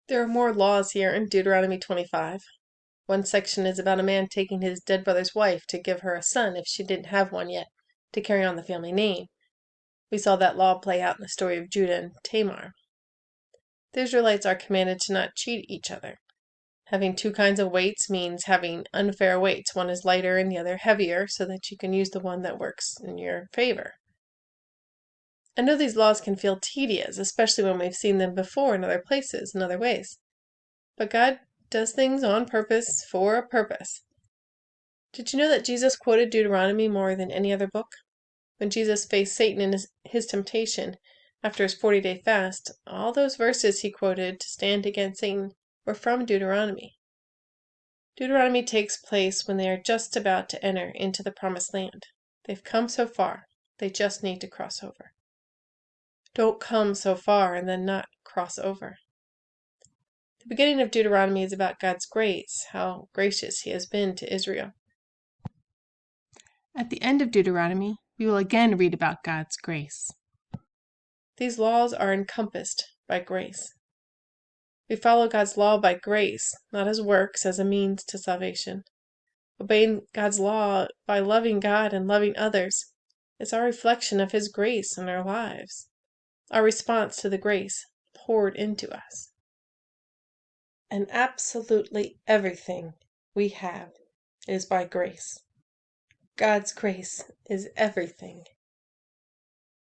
There are more laws here in Deuteronomy 25. One section is about a man taking his dead brother's wife to give her a son if she didn't have one yet, to carry on the family name. We saw that law play out in the story of Judah and Tamar. The Israelites are commanded to not cheat each other. Having two kinds of weights means having unfair weights. One is lighter and the other heavier, so that you can use the one that works in your favor. I know these laws can feel tedious, especially when we've seen them before in other places, in other ways. But God does things on purpose, for a purpose. Did you know that Jesus quoted Deuteronomy more than any other book? When Jesus faced Satan in his temptation after his 40-day fast, all those verses he quoted to stand against Satan were from Deuteronomy. Deuteronomy takes place when they are just about to enter into the promised land. They've come so far, they just need to cross over. Don't come so far and then not cross over. The beginning of Deuteronomy is about God's grace, how gracious he has been to Israel. At the end of Deuteronomy, we will again read about God's grace. These laws are encompassed by grace. We follow God's law by grace, not as works, as a means to salvation. Obeying God's law by loving God and loving others is our reflection of his grace in our lives, our response to the grace poured into us. And absolutely everything we have is by grace. God's grace is everything.